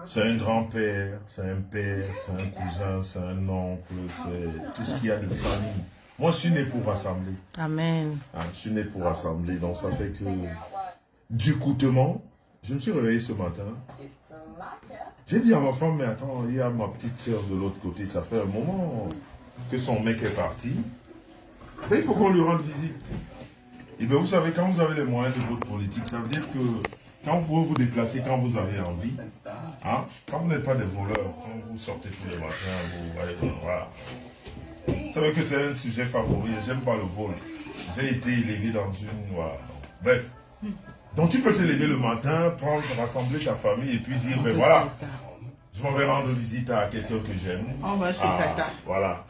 c'est un grand-père, c'est un père, c'est un cousin, c'est un oncle, c'est tout ce qu'il y a de famille. Moi, je suis né pour rassembler. Amen. Hein, je suis né pour rassembler, donc ça fait que, du coutement, je me suis réveillé ce matin. J'ai dit à ma femme, mais attends, il y a ma petite soeur de l'autre côté, ça fait un moment que son mec est parti. Et il faut qu'on lui rende visite. Et bien vous savez, quand vous avez les moyens de votre politique, ça veut dire que quand vous pouvez vous déplacer quand vous avez envie, hein, quand vous n'êtes pas des voleurs, quand vous sortez tous les matins, vous allez, voilà. Vous savez que c'est un sujet favori, j'aime pas le vol. J'ai été élevé dans une... Voilà. Bref. Donc tu peux te lever le matin, prendre, rassembler ta famille et puis dire, mais voilà, je m'en vais rendre visite à quelqu'un que j'aime. On va chez Tata. Voilà.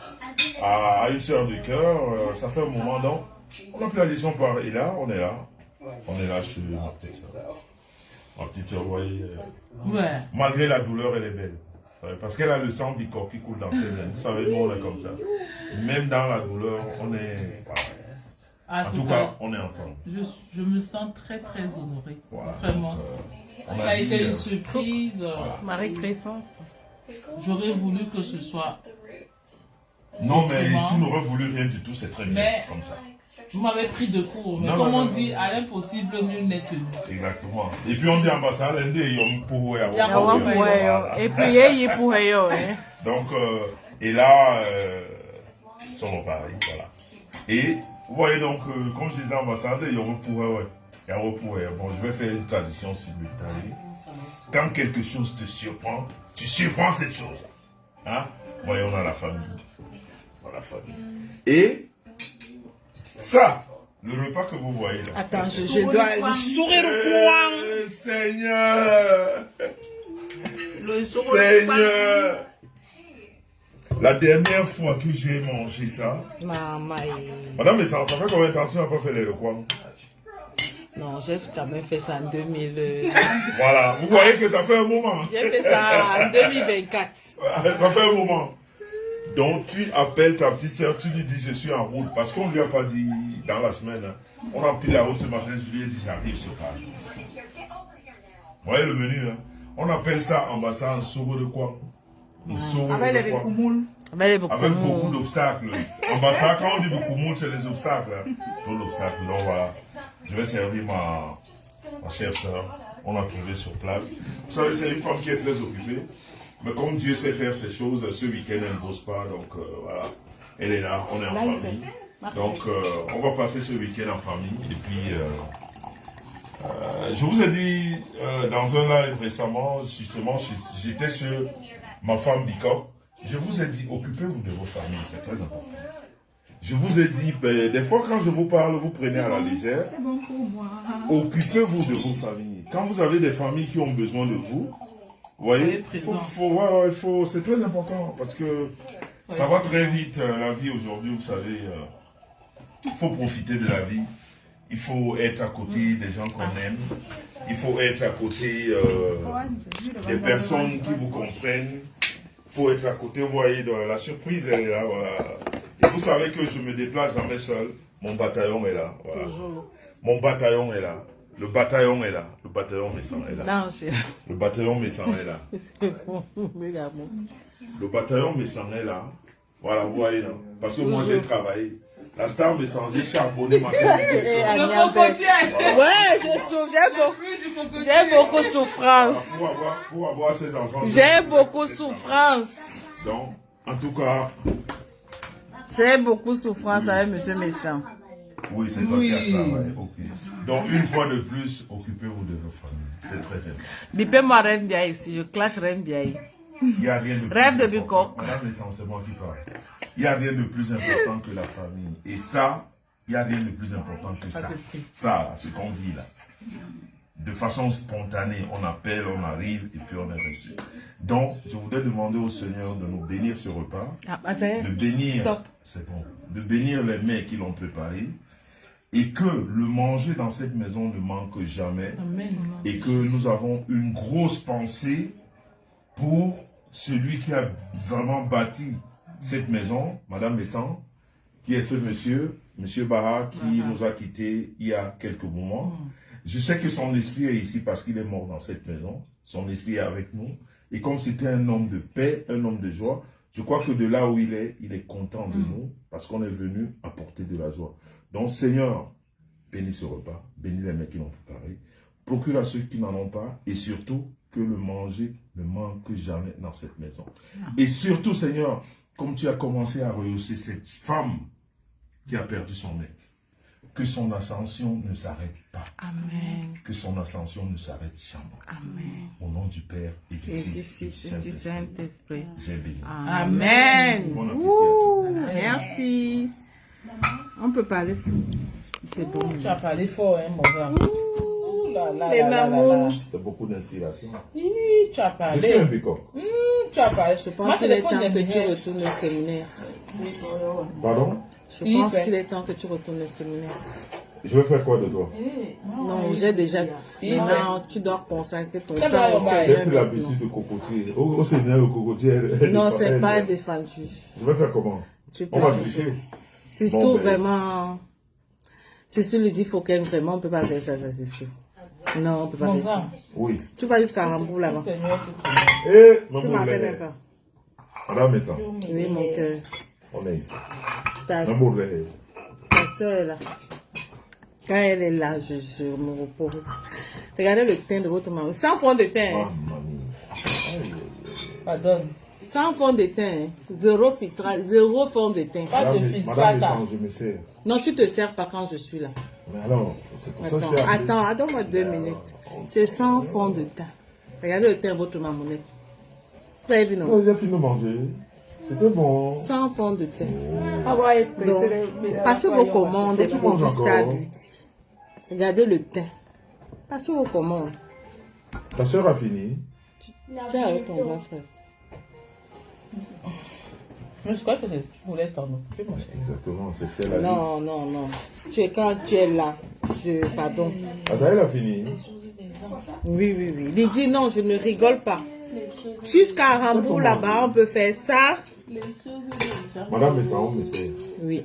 À une sœur de cœur, ça fait un moment donc. On a pris la décision par et là, on est là. On est là chez ma petite sœur. Ma petite sœur, vous voyez, Ouais. malgré la douleur, elle est belle. Parce qu'elle a le sang bicor qui coule dans ses veines. Vous savez, nous, on est comme ça. Même dans la douleur, on est... Ah, en tout cas, on est ensemble. Je me sens très très honorée. Voilà. Vraiment. Donc, ça a été une surprise. Voilà. Marie Crescence. J'aurais voulu que ce soit... Non, mais autrement. tu n'aurais voulu rien du tout, c'est très bien Mais- comme ça. Vous m'avez pris de court. Mais Non, comme non, on non, dit, non. à l'impossible, nul n'est tenu. Exactement. Et puis on dit ambassade, l'Inde, ils ont pour Et puis, il est pour eux. Donc, et là, sont pareil, voilà. Et vous voyez donc, comme je disais ambassade, ils ont pour eux, Bon, je vais faire une traduction simultanée. Quand quelque chose te surprend, tu surprends cette chose. Hein? Voyez, on a la famille. On a la famille. Et ça, le repas que vous voyez là. Attends, je dois sourire au coin. Seigneur! Le Seigneur! La dernière fois que j'ai mangé ça, Maman. madame, mais ça fait combien de temps que tu n'as pas fait les recoins? Non, j'ai quand même fait ça en 2000. Voilà, vous voyez que ça fait un moment. J'ai fait ça en 2024. Ça fait un moment. Donc tu appelles ta petite soeur, tu lui dis je suis en route. Parce qu'on ne lui a pas dit dans la semaine. Hein. On a pris la route ce matin, je lui ai dit j'arrive ce pas. Vous voyez le menu, hein? On appelle ça ambassade soro de quoi? Avec les Koumoul. Avec beaucoup d'obstacles. Ambassade, quand on dit beaucoup, c'est les obstacles. Hein. Tout l'obstacle. Donc voilà. Je vais servir ma chère soeur. On a trouvé sur place. Vous savez, c'est une femme qui est très occupée. Mais comme Dieu sait faire ces choses, ce week-end, elle ne bosse pas. Donc voilà. Elle est là, on est en famille. Donc on va passer ce week-end en famille. Et puis, je vous ai dit dans un live récemment, justement, j'étais chez ma femme Bicop. Je vous ai dit, occupez-vous de vos familles, c'est très important. Je vous ai dit, ben, des fois quand je vous parle, vous prenez à la légère. Occupez-vous de vos familles. Quand vous avez des familles qui ont besoin de vous, vous voyez, c'est très important parce que ça va très vite, la vie aujourd'hui, vous savez, il faut profiter de la vie. Il faut être à côté des gens qu'on aime. Il faut être à côté des personnes qui vous comprennent. Il faut être à côté, vous voyez, la surprise, elle est là, voilà. Et vous savez que je me déplace jamais seul. Mon bataillon est là, voilà. Mon bataillon est là. Le bataillon est là. Le bataillon Messan est là. Le bataillon Messan est là. Le bataillon Messan est là. Voilà, vous voyez, non? Parce que moi, j'ai travaillé. La star Messan, j'ai charbonné ma communication. Le cocotier. Ouais, j'ai beaucoup souffrance. Pour avoir ces enfants. J'ai beaucoup souffrance. Donc, en tout cas. J'ai beaucoup souffrance avec M. Messan. Oui, c'est toi qui as travaillé. Ok. Donc, une fois de plus, occupez-vous de vos familles. C'est très important. Bipé moi rêve bien ici, je clash rêve bien. Il n'y a rien de plus Rêve de important. Bicoque. Madame, c'est moi qui parle. Il n'y a rien de plus important que la famille. Et ça, il n'y a rien de plus important que ça. Ça, ce qu'on vit là. De façon spontanée, on appelle, on arrive et puis on est reçu. Donc, je voudrais demander au Seigneur de nous bénir ce repas. De bénir, c'est bon, de bénir les mets qui l'ont préparé. Et que le manger dans cette maison ne manque jamais. Amen. Et que nous avons une grosse pensée pour celui qui a vraiment bâti cette maison, Madame Messan, qui est ce monsieur, Monsieur Baha, qui nous a quittés il y a quelques moments. Je sais que son esprit est ici parce qu'il est mort dans cette maison. Son esprit est avec nous. Et comme c'était un homme de paix, un homme de joie, je crois que de là où il est content de nous parce qu'on est venu apporter de la joie. Donc, Seigneur, bénis ce repas, bénis les mecs qui l'ont préparé, procure à ceux qui n'en ont pas et surtout que le manger ne manque jamais dans cette maison. Et surtout, Seigneur, comme tu as commencé à rehausser cette femme qui a perdu son mec, que son ascension ne s'arrête pas. Amen. Que son ascension ne s'arrête jamais. Amen. Au nom du Père et du Et Fils et du du Saint-Esprit, Saint-Esprit. j'ai béni. Amen. Bon appétit à Ouh, merci. On peut parler. C'est bon. Tu as parlé fort, hein, mon gars. Ouh là là Les là là là mamans. là. C'est beaucoup d'inspiration. Hi, tu as Je suis un parlé. bécoq. Tu as parlé. Je pense qu'il est temps que tu retournes au séminaire. Pardon? Je pense qu'il est temps que tu retournes au séminaire. Je vais faire quoi de toi? Non, j'ai déjà. Il Maintenant, tu dois consacrer ton Ça temps va, au on va. J'ai Seigneur. pris maintenant. l'habitude de cocotier. Au Seigneur, le cocotier. Non, c'est pas défendu. Je vais faire comment? Tu peux. On va tricher. C'est Bon, tout ben. vraiment. Si tu lui dis faut qu'elle vraiment, on peut pas faire ça, c'est tout. Non, on peut pas Mon faire ça. gars. Oui. Tu vas jusqu'à Rambourg là-bas. Seigneur, tu Et, Tu m'appelles même pas. Madame Messa, Oui, mon cœur. on est ici. Ta, Maman, ta soeur est là. Quand elle est là, je me repose. Regardez le teint de votre maman. Sans fond de teint. Hein. pardonne. Sans fond de teint. Hein. Zéro filtrage, zéro fond de teint. Pas de Madame filtrata. Messa, je me sers. Non, tu te sers pas quand je suis là. Mais alors, c'est pour ça que Attends, je suis appelé. attends-moi 2 minutes. C'est sans fond de teint. Regardez le teint de votre mamonette. Vous avez vu, non? Non, j'ai fini de manger. C'était bon. Sans fond de teint. Ah ouais, Donc, passez vos commandes des Tu manges produits Star encore? Beauty. Regardez le teint. Passez vos commandes. Ta soeur a fini. Tiens, avec ton grand frère. Mais je crois que tu voulais t'en occuper, mon cher. Exactement, c'est ce qu'elle a dit. Non, non, non. Quand tu es là, pardon. Azaël a fini. Oui, oui, oui. Il dit non, je ne rigole pas. Jusqu'à Rambourg, là-bas, on peut faire ça. Madame Messa, on me sert. Oui.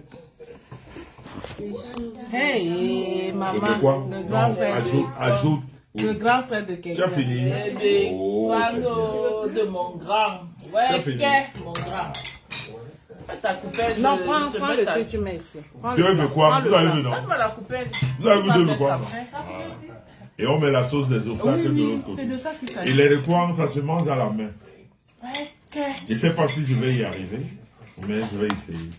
Hey, maman. De quoi? Le grand Non, frère. ajoute. Le Oui. grand frère de Tu quelqu'un. as fini? Eh bien, Oh, parle de mon grand. Tu as Ouais, fini? qu'est, mon grand. Ta coupelle, Non, je prends te le mets ta- truc, tu mets ici. Prends Tu le veux plat. de quoi? Prends Vous le avez plat. vu, non? Donne-moi la coupelle. Vous avez vu Tu vas de mettre quoi, après. Et on met la sauce des obstacles de l'autre C'est côté. de ça qu'il Et s'agit. les recoins, ça se mange à la main. Ouais, qu'est. Je ne sais pas si je vais y arriver, mais je vais essayer.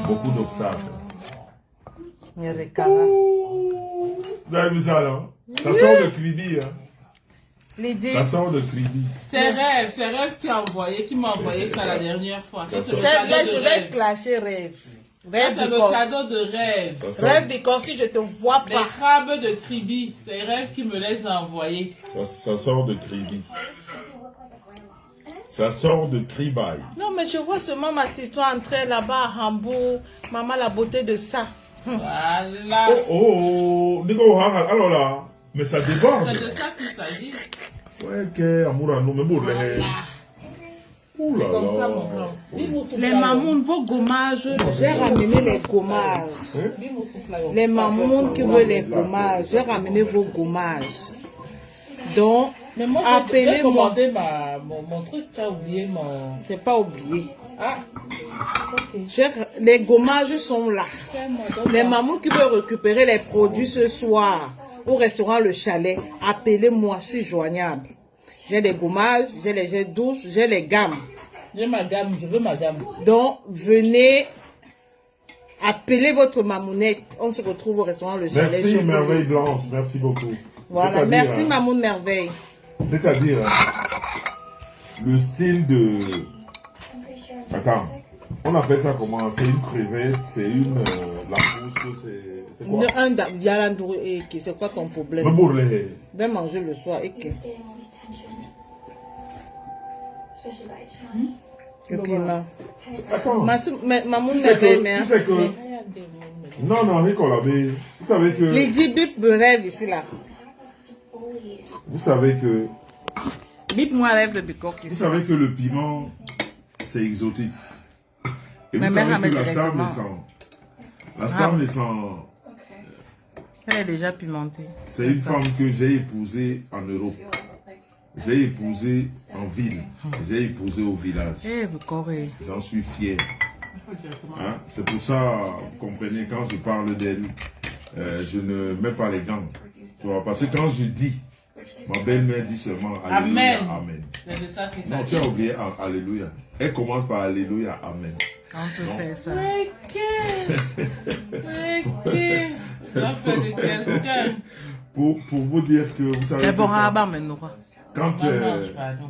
Beaucoup d'obstacles. Il y a des caras. Vous avez vu ça, là? Ça sort de Kribi, hein? Lydie, Ça sort de Kribi. C'est Rêve qui m'a envoyé ça la dernière fois. Ça, c'est le celle-là, cadeau je de vais Rêve. clasher rêve. Ça, Rêve c'est du le corps. cadeau de Rêve. Ça sort, Rêve du corps, si je te vois Les pas. crabes de Kribi, c'est Rêve qui me les a envoyés. ça sort de Kribi. Ça sort de Kribaï. Non, mais je vois seulement ma histoire entrer là-bas à Hambourg. Maman, la beauté de ça. Voilà. Oh, Nico, alors là, mais ça déborde. C'est de ça qu'il s'agit. Ouais, que amour à nous, mais bon, les. Ouh là Comme ça, là. mon grand. Les mamounes, vos gommages, j'ai ramené les gommages. Les mamounes qui veulent les gommages, j'ai ramené vos gommages. Donc, Mais moi, j'ai appelez-moi. commandé mon truc, tu as oublié mon... J'ai pas oublié. Ah, ok. Les gommages sont là. Fais-moi donc. Les mamans qui veulent récupérer les produits ce soir au restaurant Le Chalet, appelez-moi, je suis joignable. J'ai des gommages, j'ai les jets douces, j'ai les gammes. J'ai ma gamme, je veux ma gamme. Donc, venez, appelez votre mamounette. On se retrouve au restaurant Le Chalet. Merci, Je vous Merveille le- Blanche, merci beaucoup. Voilà, C'est-à-dire, merci hein, Mamoun Merveille. C'est-à-dire, hein, le style de. Attends, on appelle ça comment? C'est une crevette, c'est une. La pousse, c'est quoi? Un Yalandourou, c'est quoi ton Mais problème? pour les. Viens manger le soir. Et que? Le piment. Attends, Mamoun tu sais Merveille, que. Tu merci. sais que. Non, non, Nicolas, mais vous savez que. Lydie, bip me rêve ici là. Vous savez que. Bip moi rêve de bicoque Vous ici. savez que le piment, c'est exotique. Et Ma vous mère savez ramène que la star directement. naissant. La star naissant. Elle est déjà pimentée. C'est une femme que j'ai épousée en Europe. J'ai épousé en ville. J'ai épousé au village. J'en suis fier. Hein? C'est pour ça, vous comprenez, quand je parle d'elle, je ne mets pas les gants. Tu vois, parce que quand je dis, ma belle-mère dit seulement Alléluia, Amen. Amen. C'est de ça qu'il Non, tu s'agit. as oublié Alléluia. Elle commence par Alléluia, Amen. On peut faire ça. La fait de quelqu'un. Pour vous dire que vous savez. C'est bon, que maintenant. quand, Pardon.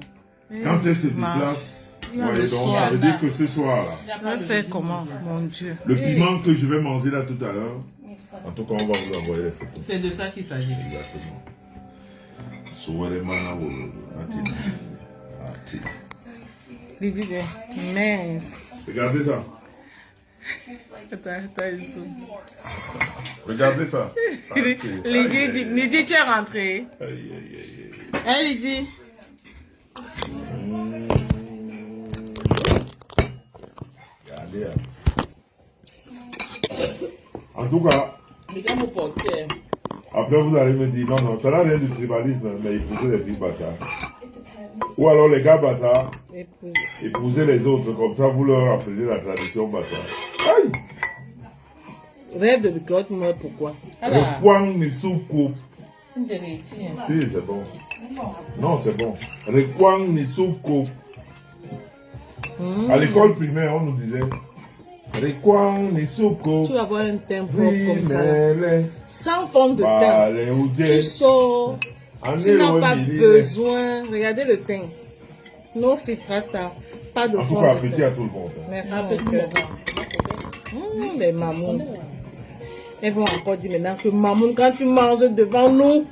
quand elle se déplace, voyez, donc, ça veut dire que ce soir-là, Je fais comment, mon Dieu? le piment que je vais manger là tout à l'heure, en tout cas, on va vous envoyer les photos. C'est de ça qu'il s'agit. Exactement. Souweremana wo, Ati. Ati. Lydie dit, mince. Regardez ça. Attends, ils sont. Regardez ça. Ati. Lydie, tu es rentrée. Aïe, aïe, aïe, aïe. Hein, Lydie? Regardez. En tout cas, Regarde mon portier. après vous allez me dire, non, non, ça n'a rien du tribalisme, mais épousez les filles Bassa. Ou alors les gars Bassa, Épouse. épousez les autres, comme ça vous leur apprenez la tradition Bassa. Aïe! Rêve de bicotte, moi, pourquoi? Alors, Le Kwang Nisuko. une de mes tiens. Si, c'est bon. Non, c'est bon. Le Kwang Nisuko. À l'école primaire, on nous disait Rekwang Nisuko. Tu vas avoir un teint propre comme ça. Là. Sans fond de teint. Tu sors. Tu n'as pas besoin. Regardez le teint. No filtrata. Pas de En tout fond cas, de appétit teint. à tout le monde. Merci. Appétit, Mon mon cœur. gars. Les mamounes. Elles vont encore dire maintenant que mamoun, quand tu manges devant nous,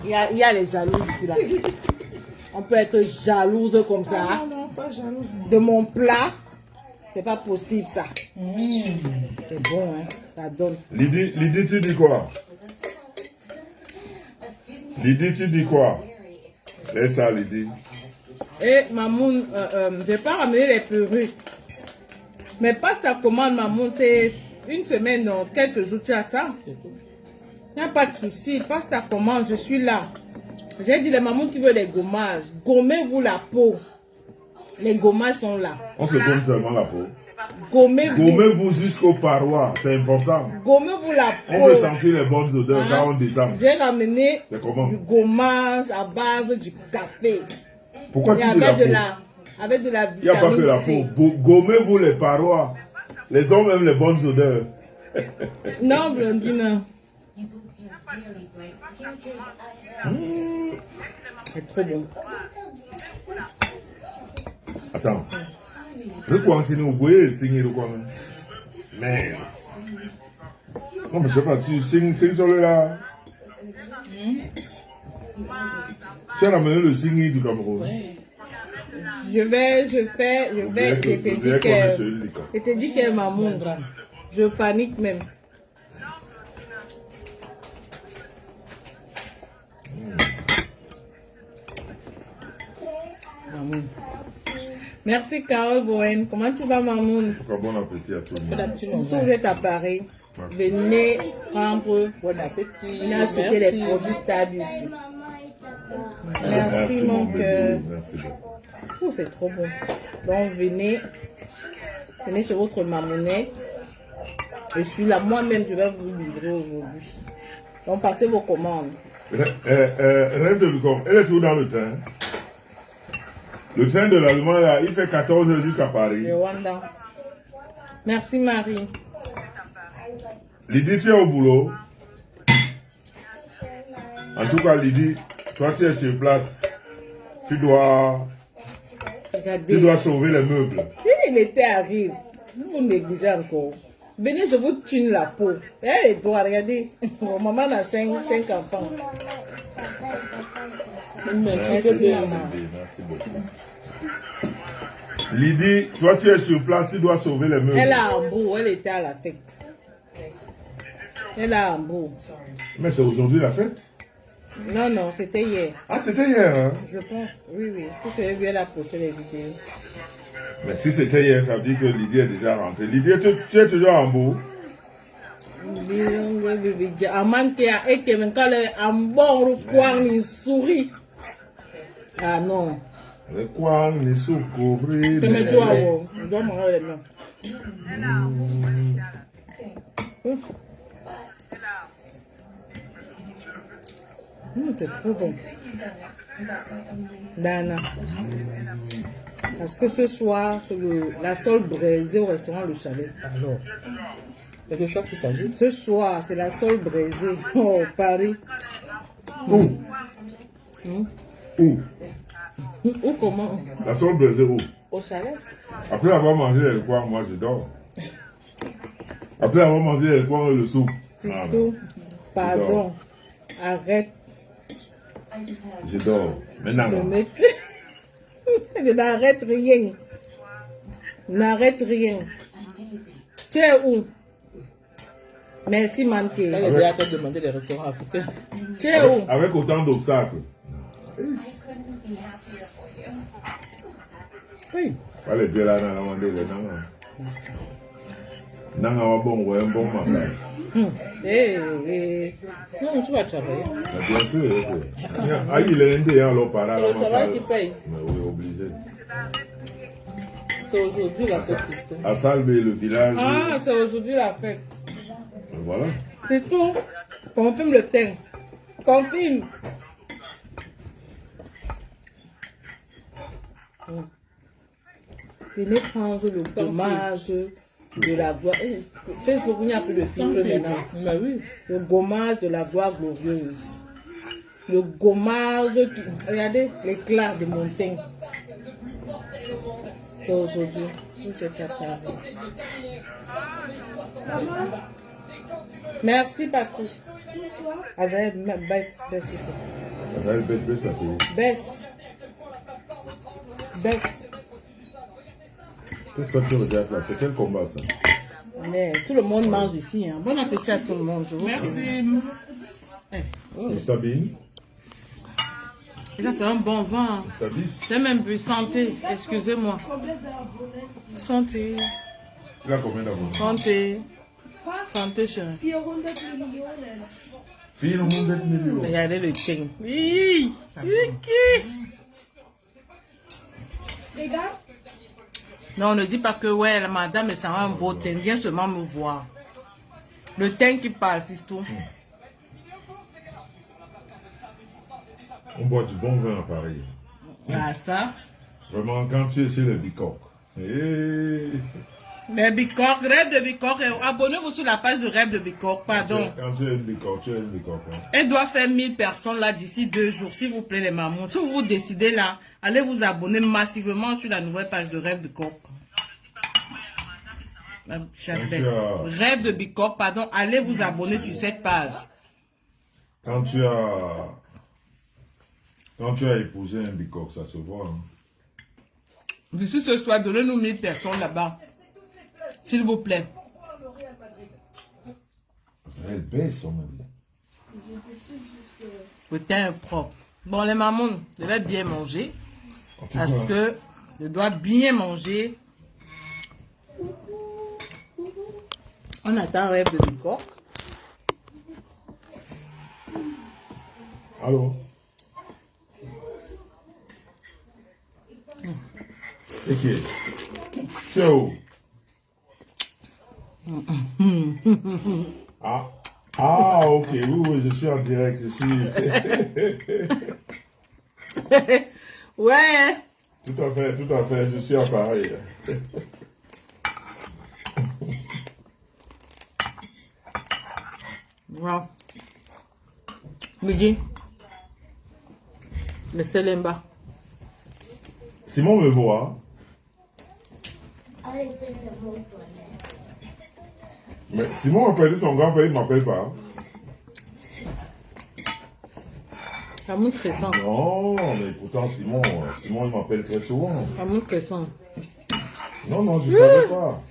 il y a les jalouses ici là. On peut être jalouse comme ça. Non, pas jalouse. De mon plat, c'est pas possible ça. C'est bon, hein. Ça donne. Lydie, tu dis quoi? Lydie, tu dis quoi? Laisse ça, Lydie. Et mamoun, je vais pas ramener les perruques. Mais passe ta commande, mamoun, c'est une semaine, non, quelques jours, tu as ça. Il n'y a pas de souci, passe ta commande, je suis là. J'ai dit les mamounes qui veulent les gommages, gommez-vous la peau. Les gommages sont là. On se gomme seulement la peau. Gommez-vous. Gommez-vous jusqu'aux parois, c'est important. Gommez-vous la On peau. veut sentir les bonnes odeurs Hein? quand on descend. J'ai ramené C'est comment? du gommage à base du café. Pourquoi Et tu dis la avec de peau? la, avec de la Il n'y a pas que la vitamine peau. C. Gommez-vous les parois. Les hommes aiment les bonnes odeurs. Non, Blondine. C'est trop bon. Attends. Le continue, vous voyez signer le quoi? Mais. Non, mais je sais pas, tu signes sur le là. Tu as ramené le signe du Cameroun. Je t'ai dit qu'elle m'a montré. Je panique même. Mamoun. Merci Carole Bohen. Comment tu vas, Mamoun? Bon appétit à tout le monde. Si vous êtes à Paris, venez prendre Bon appétit. venez acheter les produits Star Beauty. Merci mon bébé. cœur. Merci beaucoup. Oh, c'est trop bon. Donc venez chez votre mamounette. Je suis là, moi-même, je vais vous livrer aujourd'hui. Donc passez vos commandes. Rêve de Lucom, elle est toujours dans le train. Le train de l'Allemagne, là, il fait 14 heures jusqu'à Paris. Le Rwanda. Merci Marie. Lydie, tu es au boulot. En tout cas, Lydie, toi, tu es sur place. Tu dois Regardez. sauver les meubles. Si l'été arrive, vous négligez encore. Venez, je vous tune la peau. Eh, toi, regardez. Mon maman a 5 enfants. Merci, maman. Lydie, merci beaucoup. Lydie, toi, tu es sur place, tu dois sauver les meubles. Elle a Hambourg, elle était à la fête. Elle a Hambourg. Mais c'est aujourd'hui la fête. Non, non, c'était hier. Ah, c'était hier, hein? Je pense, oui, oui. Tout ce que elle a posté les vidéos. Mais si c'était hier, ça veut dire que Lydie est déjà rentrée. Lydie, tu es toujours en Hambourg? Bilongo bébé amante à Eke quand un bon coin il sourit. Ah non. Le coin, les soucourés. Mets-toi on doit manger les mains. C'est trop bon. Dana. Parce que ce soir, c'est la sole braisée au restaurant Le Chalet. Alors, il y a de quoi qu'il s'agit. Ce soir, c'est la sole braisée au Paris. Où? Où? Ou comment? La sauce braisée où? Au Chalet. Après avoir mangé le coin, moi je dors. Après avoir mangé le coin, le soupe. Sisto, pardon. Arrête Je dors. Maintenant. de m'écrire. Je n'arrête rien. N'arrête rien. Tu es où? Merci, Manké. Elle est déjà en train de demander des restaurants africains. Tu es où? Avec autant d'obstacles. Oui. Pas les dire là, on a demandé les noms. Nanga wa bon, ouais, un bon massage. Non, tu vas travailler. Mais bien sûr. Ah, il est indé, alors par là. C'est le travail qui paye. Mais oui, obligé. C'est aujourd'hui la fête, Sisto. À Salbe, le village. Ah, c'est aujourd'hui la fête. Voilà. C'est tout. Confirme le thème. Confirme. Venez prendre le gommage de la gloire. Facebook, il n'y a plus de filtre maintenant. Mais oui. Le gommage de la gloire glorieuse. Le gommage qui... Regardez l'éclat de montagne. C'est aujourd'hui. C'est capable. Merci, Patrick. Azaël, baisse, baisse. Ça va être bête, ça fait. Baisse. Baisse. Qu'est-ce que tu regardes là? C'est quel combat ça? Mais tout le monde mange ici. Hein. Bon appétit à tout le monde. Je vous prie. Mr. Bean? Et ça, c'est un bon vin. Mr. Beast? J'ai même bu santé. Excusez-moi. Santé. Il a combien d'abonnés? Santé. Santé, chérie. 400 millions. Regardez le thing. Oui. Non, ne dis pas que ouais, la madame, ça va un beau teint. Viens seulement me voir. Le teint qui parle, c'est tout. On boit du bon vin à Paris. Ah, ça. Vraiment, quand tu es chez le Bicoque. Les Bicoques, Rêve de Bicoque. Abonnez-vous sur la page de Rêve de Bicoque, pardon. Quand tu es une Bicoque, tu es une Bicoque. Hein. Elle doit faire 1000 personnes là d'ici 2 jours, s'il vous plaît les mamans. Si vous décidez là, allez vous abonner massivement sur la nouvelle page de Rêve de Bicoque. Rêve de Bicoque, pardon, allez vous abonner sur cette page. Quand tu as épousé un Bicoque, ça se voit. Hein. D'ici ce soir, donnez-nous 1000 personnes là-bas. S'il vous plaît. Ça va être baisse, on m'a dit. Le teint est propre. Bon, les mamans, je vais bien manger. Parce que je dois bien manger. On attend Rêve de Bicoque. Allô? Ok. Ciao. Ah, ok, oui, je suis en direct, je suis... Ouais. Tout à fait, je suis à Paris. Voilà. Midi. Le Selemba. Simon me voit. Mais Simon a perdu son grand frère, il ne m'appelle pas. Amour crescent. Non, mais pourtant Simon il m'appelle très souvent. Amour crescent. Non, je ne savais pas.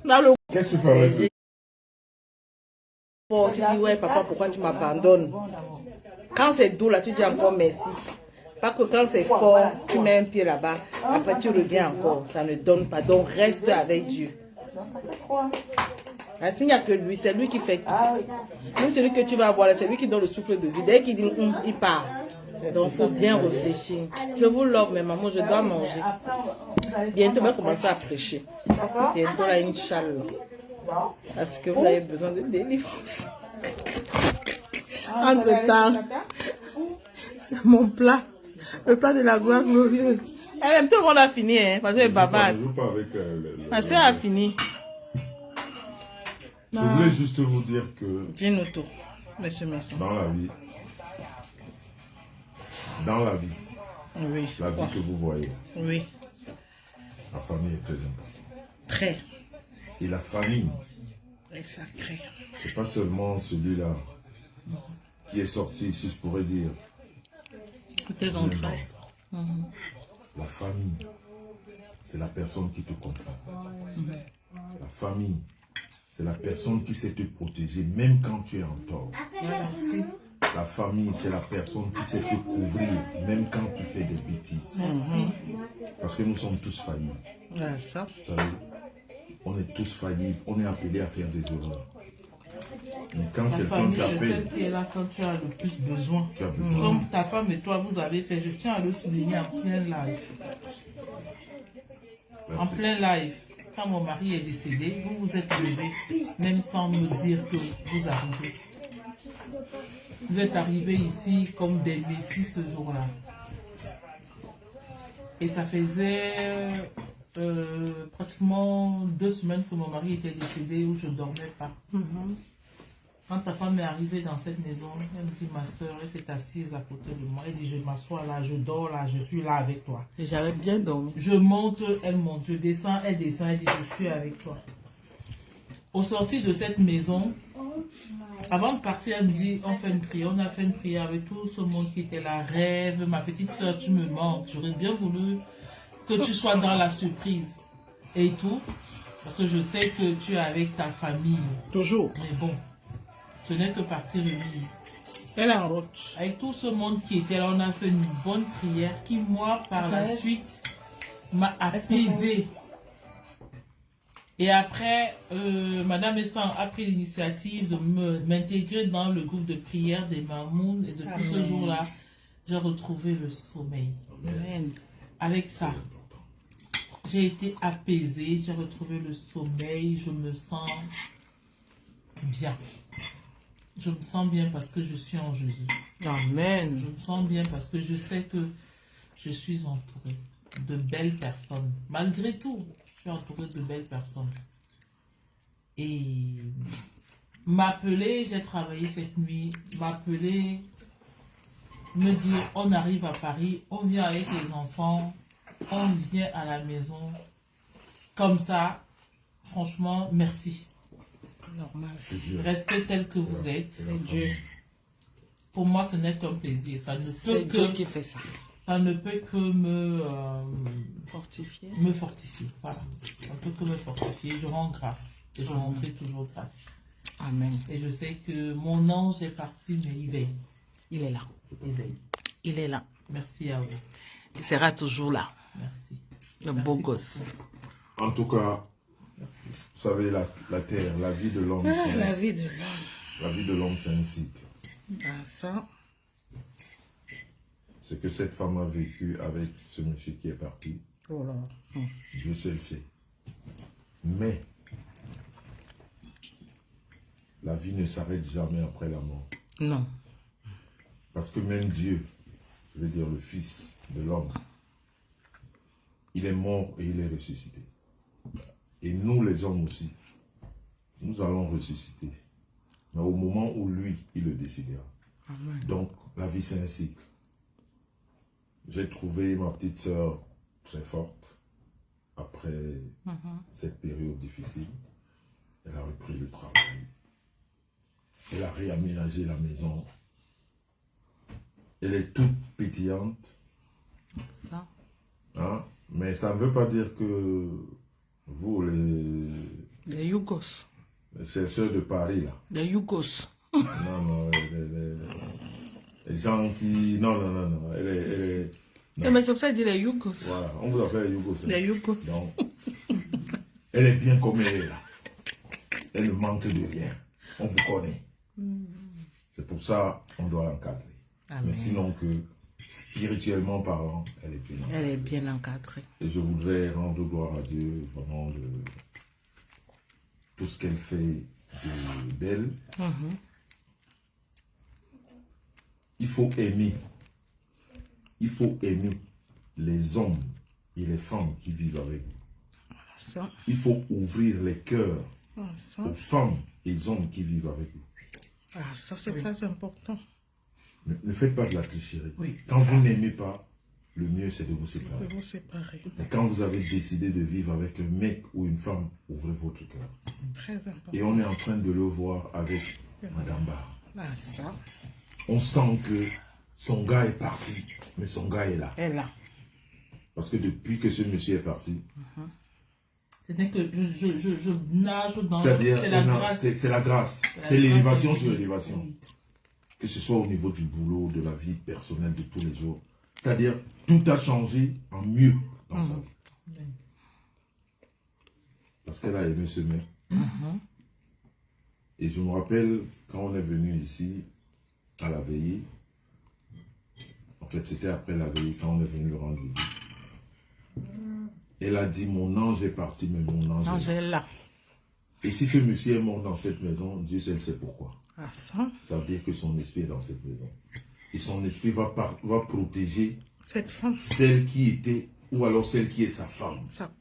Dans le Qu'est-ce que tu fais avec fort, tu dis ouais papa, pourquoi tu m'abandonnes? Quand c'est doux là, tu dis encore merci. Pas que quand c'est fort, tu mets un pied là-bas, après tu reviens encore. Ça ne donne pas. Donc reste avec Dieu. S'il n'y a que lui, c'est lui qui fait tout. Même celui que tu vas avoir, c'est lui qui donne le souffle de vie. Dès qu'il dit, il part. Donc il faut bien réfléchir. Je vous love, mais maman, je dois manger. Bientôt, on va commencer à prêcher. Bientôt, là, Inch'Allah. Parce que vous avez besoin de délivrance. Entre-temps, c'est mon plat. Le plat de la gloire glorieuse. Même tout le monde a fini, hein, parce que le bavard. Ma soeur a fini. Je voulais juste vous dire que Dis-nous tout, monsieur Messi. dans la vie, Oui. la vie que vous voyez, Oui. la famille est très importante. Très. Et la famille, Et sacré. c'est pas seulement celui-là qui est sorti, si je pourrais dire. Tes entrailles. La famille, c'est la personne qui te comprend. La famille, c'est la personne qui sait te protéger, même quand tu es en tort. Merci. La famille, c'est la personne qui sait te couvrir, même quand tu fais des bêtises. Merci. Parce que nous sommes tous faillis. Ouais, ça. Vous savez, on est tous faillis, on est appelés à faire des erreurs. Mais quand La quelqu'un famille, c'est t'appelle, celle qui est là quand tu as le plus besoin. tu as besoin. Comme ta femme et toi, vous avez fait, je tiens à le souligner en plein live. En Merci. plein live, quand mon mari est décédé, vous vous êtes levé, même sans me dire que vous arrivez. Vous êtes arrivés ici comme des messies ce jour-là. Et ça faisait pratiquement 2 semaines que mon mari était décédé où je ne dormais pas. Quand ta femme est arrivée dans cette maison, elle me dit, ma soeur, elle s'est assise à côté de moi. Elle dit, je m'assois là, je dors là, je suis là avec toi. Et j'avais bien dormi. Je monte, elle monte. Je descends, elle descend. Elle dit, je suis avec toi. Au sortir de cette maison, avant de partir, elle me dit, on fait une prière. On a fait une prière avec tout ce monde qui était là. Rêve, ma petite soeur, tu me manques. J'aurais bien voulu que tu sois dans la surprise. Et tout. Parce que je sais que tu es avec ta famille. Toujours. Mais bon, ce n'est que partie remise. Elle est en route. Avec tout ce monde qui était là, on a fait une bonne prière qui, moi, par la suite, m'a apaisée. Et après, Madame Essan a pris l'initiative de m'intégrer dans le groupe de prière des Mamoun. Et depuis ce jour-là, j'ai retrouvé le sommeil. Amen. Avec ça, j'ai été apaisée, j'ai retrouvé le sommeil, je me sens bien. Je me sens bien parce que je suis en Jésus. Amen. Je me sens bien parce que je sais que je suis entourée de belles personnes. Malgré tout, je suis entourée de belles personnes. Et m'appeler, j'ai travaillé cette nuit, m'appeler, me dire, on arrive à Paris, on vient avec les enfants, on vient à la maison. Comme ça, franchement, merci. Normal. C'est Dieu. Restez tel que vous êtes. C'est Dieu. Pour moi, ce n'est qu'un plaisir. Ça ne C'est peut Dieu que, qui fait ça. ça ne peut que Fortifié. me fortifier. Voilà. Ça ne peut que me fortifier. Je rends grâce. Et je rendrai toujours grâce. Amen. Et je sais que mon ange est parti, mais il veille. Il est là. Il veille. Il est là. Merci à vous. Il sera toujours là. Merci. Le beau gosse. En tout cas, vous savez, la terre, la vie de l'homme, c'est- La vie de l'homme. la vie de l'homme, c'est un cycle. Ben ça. Ce que cette femme a vécu avec ce monsieur qui est parti, Oh là. Dieu seul sait. Mais la vie ne s'arrête jamais après la mort. Non. Parce que même Dieu, je veux dire le Fils de l'homme, il est mort et il est ressuscité. Et nous les hommes aussi, nous allons ressusciter. Mais au moment où lui, il le décidera. Amen. Donc, la vie c'est un cycle. J'ai trouvé ma petite sœur très forte après cette période difficile. Elle a repris le travail. Elle a réaménagé la maison. Elle est toute pétillante. Ça. Hein? Mais ça ne veut pas dire que vous, Les Yougos. Les chercheurs de Paris, là. Les Yougos. Non, les gens qui... Non. Elle est... Non, mais c'est pour ça qu'il dit les Yougos. Voilà, on vous appelle les Yougos. Les Yougos. Donc, elle est bien comme elle est là. Elle ne manque de rien. On vous connaît. C'est pour ça qu'on doit l'encadrer. Mais sinon que, spirituellement parlant, elle est bien encadrée. Elle est bien encadrée. Et je voudrais rendre gloire à Dieu, vraiment, de tout ce qu'elle fait d'elle. Il faut aimer. Il faut aimer les hommes et les femmes qui vivent avec vous. Ça. Il faut ouvrir les cœurs Ça. aux femmes et aux hommes qui vivent avec vous. Ça c'est très important. Ne faites pas de la tricherie. Oui. Quand vous n'aimez pas, le mieux c'est de vous séparer. Vous séparer. Mais quand vous avez décidé de vivre avec un mec ou une femme, ouvrez votre cœur. Très important. Et on est en train de le voir avec Madame Barr. Ça. On sent que son gars est parti, mais son gars est là. Elle est là. Parce que depuis que ce monsieur est parti, C'est que je nage dans... c'est-à-dire, C'est la grâce. c'est la grâce, La c'est l'élévation grâce, sur oui. l'élévation. Oui. Que ce soit au niveau du boulot, de la vie personnelle de tous les jours. C'est-à-dire, tout a changé en mieux dans sa vie. Parce qu'elle a aimé ce mec. Et je me rappelle, quand on est venu ici, à la veillée, en fait, c'était après la veillée, quand on est venu le rendre visite. Elle a dit, mon ange est parti, mais mon ange Non, est là. j'ai là. Et si ce monsieur est mort dans cette maison, Dieu seul sait pourquoi. Ça. Ça veut dire que son esprit est dans cette maison. Et son esprit va protéger Cette femme, celle qui était, ou alors celle qui est sa femme. ça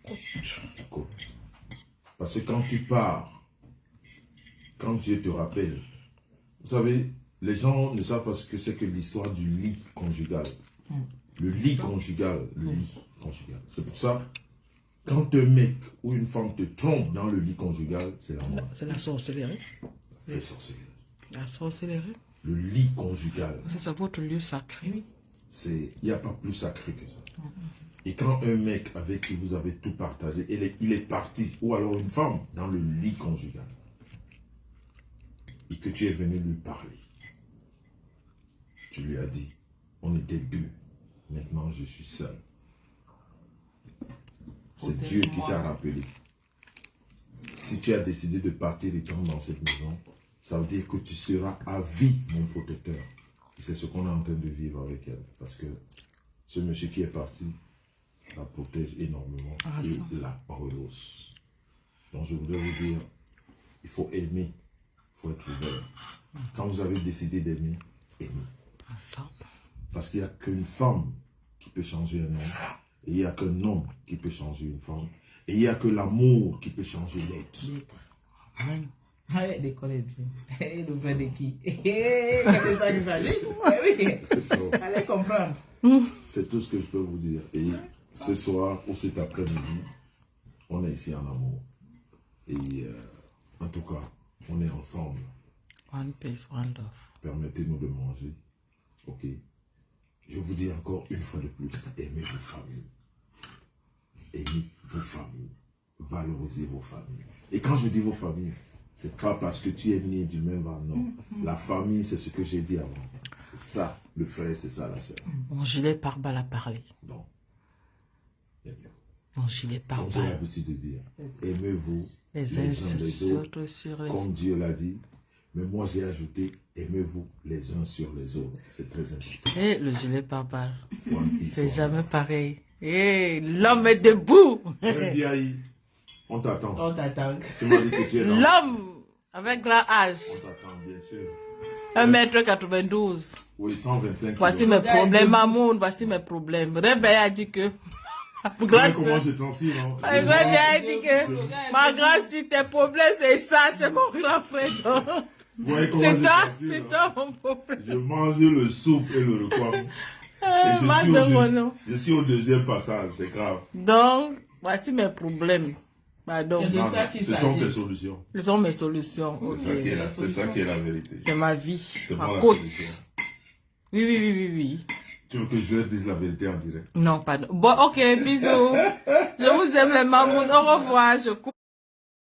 coûte. Parce que quand tu pars, quand Dieu te rappelle, vous savez, les gens ne savent pas ce que c'est que l'histoire du lit conjugal. Le lit conjugal, C'est pour ça, quand un mec ou une femme te trompe dans le lit conjugal, c'est la mort. C'est la sorcellerie. Fait sorcellerie. La sorcellerie. Le lit conjugal, C'est votre lieu sacré. il n'y a pas plus sacré que ça. Et quand un mec avec qui vous avez tout partagé, il est parti, ou alors une femme, dans le lit conjugal, et que tu es venu lui parler, tu lui as dit, on était deux, maintenant je suis seul. C'est Dieu qui t'a rappelé. Si tu as décidé de partir étant dans cette maison, ça veut dire que tu seras à vie mon protecteur. Et c'est ce qu'on est en train de vivre avec elle. Parce que ce monsieur qui est parti la protège énormément et la rehausse. Donc je voudrais vous dire, il faut aimer, il faut être ouvert. Quand vous avez décidé d'aimer, aimez. Parce qu'il n'y a qu'une femme qui peut changer un homme. Et il n'y a qu'un homme qui peut changer une femme. Et il n'y a que l'amour qui peut changer l'être. Ah, elle connaît bien. Elle devrait de qui? C'est ça qui s'agit. Oui. Allez comprendre. C'est tout ce que je peux vous dire. Et ce soir ou cet après-midi, on est ici en amour. Et en tout cas, on est ensemble. One peace, one love. Permettez-nous de manger. Ok. Je vous dis encore une fois de plus, aimez vos familles. Aimez vos familles. Valorisez vos familles. Et quand je dis vos familles, c'est pas parce que tu es né du même vent, non. La famille, c'est ce que j'ai dit avant. C'est ça, le frère, c'est ça, la sœur. Mon gilet pare-balles a parlé. Non. Mon gilet Comme j'ai pare-balles. l'habitude de dire, aimez-vous Les uns sur les autres. comme Dieu l'a dit. Mais moi, j'ai ajouté, aimez-vous les uns sur les autres. C'est très important. Et le gilet pare-balles, One peace, c'est one jamais love. pareil. Et l'homme est debout. Ndiaye, on t'attend. On t'attend. Tu m'as dit que tu es là. L'homme avec grand âge. On t'attend, bien sûr. 1m92. Oui, 125 Voici kilos. mes problèmes, Mamoun. Voici mes problèmes. Réveil a dit que... Ouais, Grâce comment je transfère, hein? Réveil a dit que... Ma grâce, si tes problèmes, c'est ça, c'est mon grand frère. Ouais, comment C'est je toi, transfère, c'est hein? toi mon problème. Je mange le soupe et le repas. Et Marc de Renault. je suis au deuxième passage, c'est grave. Donc, voici mes problèmes. Pardon. C'est Non, ça non, qui ce sont tes s'agit. solutions. Ce sont mes solutions. C'est ça qui est Ok. la- c'est ça qui est la vérité. C'est ma vie. C'est Ma moi la côte. solution. Oui. Tu veux que je leur dise la vérité en direct? Non, pardon. Bon, ok, bisous. Je vous aime les mamounes. Au revoir. Je coupe.